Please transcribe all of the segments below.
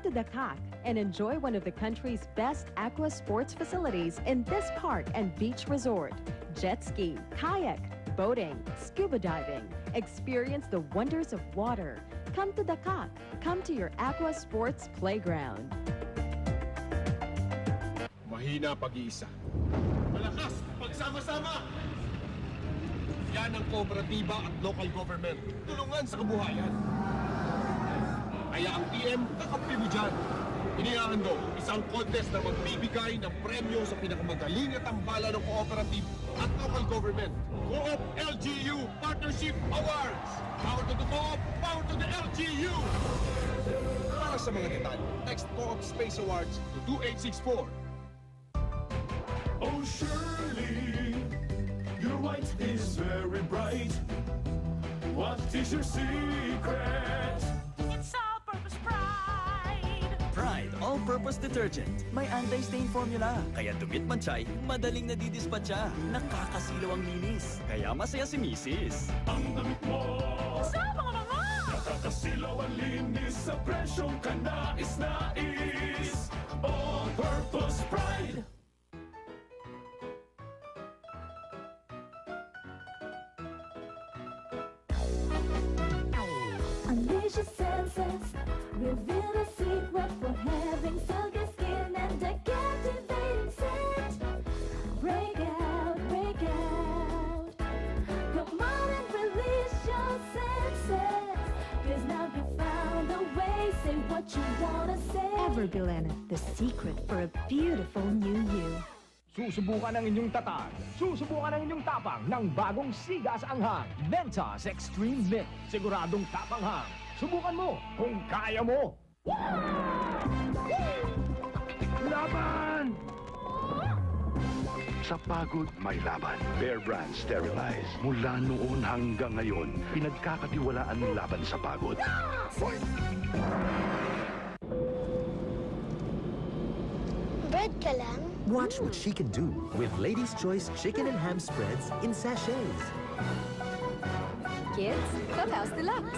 to the CAC and enjoy one of the country's best aqua sports facilities in this park and beach resort. Jet ski, kayak, boating, scuba diving. Experience the wonders of water. Come to the CAC. Come to your aqua sports playground. Mahina pag-iisa. Malakas pagsama-sama! Yan ang kooperatiba at local government. Tulungan sa kabuhayan. Kaya ang TM, kakampi mo dyan. Inihahandog isang contest na magbibigay ng premyo sa pinakamagaling na tambala ng cooperative at local government. Co-op LGU Partnership Awards! Power to the co-op, power to the LGU! Para sa mga detalye, text Co-op Space Awards to 2864. Oh, surely your white is very bright. What is your secret? It's All-Purpose Pride! Pride All-Purpose Detergent. May anti-stain formula. Kaya dumit man chay, madaling nadidispatcha. Nakakasilaw ang linis. Kaya masaya si Mrs. Ang damit mo Sa mga mga! nakakasilaw ang linis sa presyong kanais-nais. All-Purpose Pride. Unleash your senses, reveal the secret for having silky skin and a captivating scent. Break out, break out. Come on and release your senses. 'Cause now you found a way, say what you wanna say. Everbilena, the secret for a beautiful new you. Susubukan ang inyong tatag, susubukan ang inyong tapang ng bagong sigas anghang. Mentos Extreme Mint, siguradong tapanghang. Subukan mo kung kaya mo. Laban! Sa pagod, may laban. Bear Brand Sterilize. Mula noon hanggang ngayon, pinagkakatiwalaan ng laban sa pagod. Fight! Bread ka lang? Watch what she can do with Lady's Choice Chicken and Ham Spreads in sachets. Kids, Clubhouse Deluxe.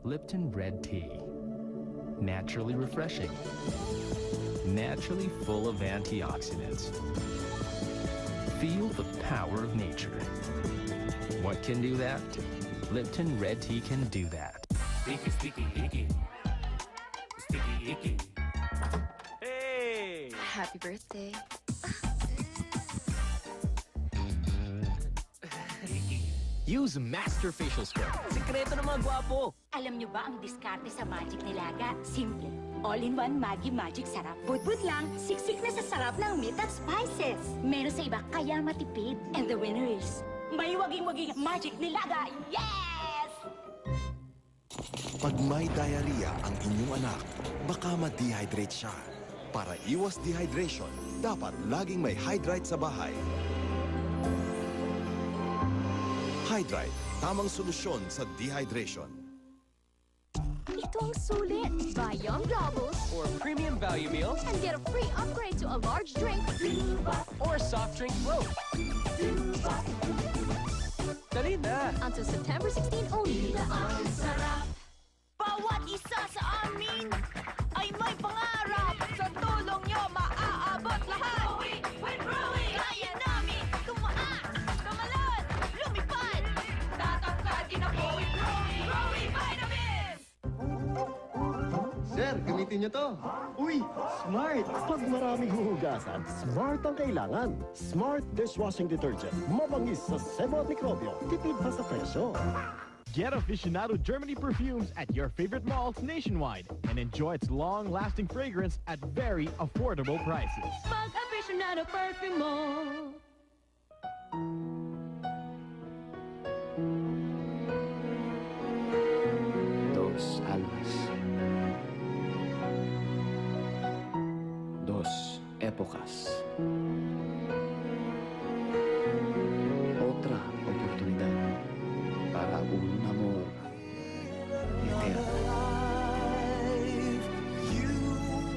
Lipton Red Tea. Naturally refreshing. Naturally full of antioxidants. Feel the power of nature. What can do that? Lipton Red Tea can do that. Sticky, sticky, icky. Sticky, icky. Hey! Happy birthday. Use Master Facial Scrub. Sikreto ng mga gwapo. Alam nyo ba ang diskarte sa Magic Nilaga? Simple. All-in-one Maggi Magic Sarap. Put-put lang, siksik na sa sarap ng meat at spices. Meron sa iba kaya matipid. And the winner is may waging-waging Magic Nilaga. Yes! Pag may diarrhea ang inyong anak, baka ma-dehydrate siya. Para iwas dehydration, dapat laging may Hydrate sa bahay. Hydrate, tamang solusyon sa dehydration. Ito ang sulit. Buy Young Globals Or premium value meal. and get a free upgrade to a large drink. Or soft drink float. Dali na! Until September 16 only. Ang sarap! Bawat isa sa amin ay may pangarap. Sa tulong nyo, maaabot lahat. Kaya namin tumaas, tumalon, lumipad. Tatangkad din ang Growing Vitamins! Sir, gamitin niyo to. Uy, smart! Pag maraming huhugasan, smart ang kailangan. Smart Dishwashing Detergent. Mabangis sa sebo at mikrobyo. Tipid pa sa presyo. Get Aficionado Germany perfumes at your favorite malls nationwide and enjoy its long-lasting fragrance at very affordable prices. Mag-aficionado perfume mo. Dos almas. Dos épocas. Otra oportunidad para un amor eterno. You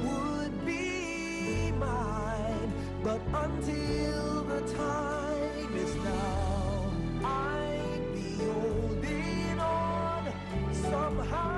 would be mine, but until the time is now, I'd be holding on somehow.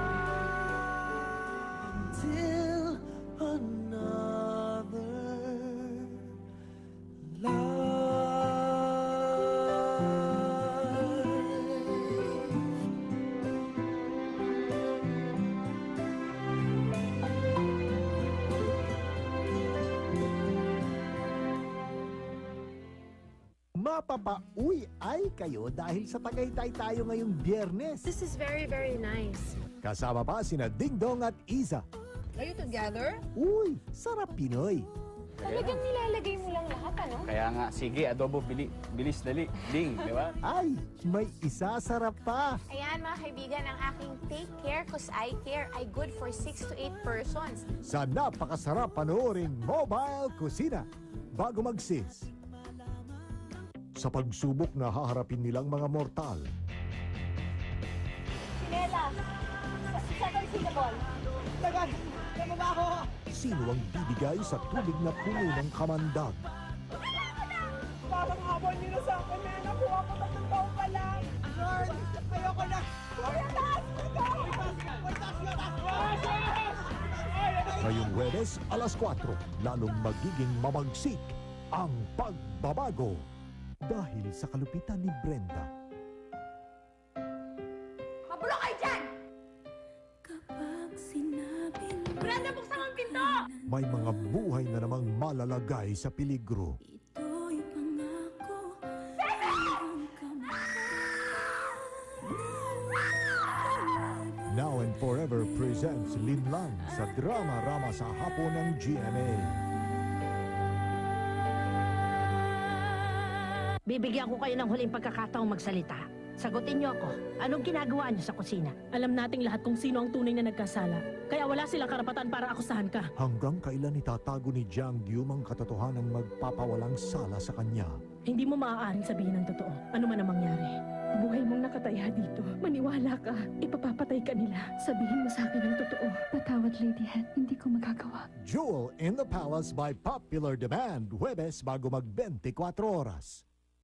Mapapauwi ay kayo dahil sa Tagaytay tayo ngayong Biyernes. This is very, very nice. Kasama pa sina Dingdong at Iza. Are you together? Uy, sarap Pinoy. Talagang nilalagay mo lang lahat, ano? Kaya nga, sige, adobo, bilis, dali, ding, di ba? Ay, may isasarap pa. Ayan mga kaibigan, ang aking Take Care Cause I Care ay good for 6 to 8 persons. Sa napakasarap panooring Mobile Kusina bago magsis. Sa pagsubok na haharapin nilang mga mortal, Sinela! Second syllable. sino ang bibigay sa tubig na puno ng kamandag? Parang habang nyo na sa akin, may nakuha ko 3 taon pa lang. Lord, ayoko na. Kuya, taas! Ngayong Huwebes, alas 4, lalong magiging mamagsik ang pagbabago. Dahil sa kalupitan ni Brenda, Mabulo kayo dyan! Kapag sinabing Brenda, buksan ang pinto! may mga buhay na namang malalagay sa peligro. ito'y pangako hanggang Now and Forever presents Linlang sa Drama-Rama sa hapon ng GMA. Bibigyan ko kayo ng huling pagkakataong magsalita. Sagutin niyo ako. Anong ginagawa niyo sa kusina? Alam nating lahat kung sino ang tunay na nagkasala. Kaya wala silang karapatan para akusahan ka. Hanggang kailan itatago ni Jiang Gyum ang katotohanang magpapawalang sala sa kanya? Hindi mo maaaring sabihin ang totoo. Ano man ang mangyari. Buhay mong nakataya dito. Maniwala ka. Ipapapatay ka nila. Sabihin mo sa akin ang totoo. Patawad, Ladyhead. Hindi ko magagawa. Jewel in the Palace by popular demand. Huwebes bago mag 24 oras.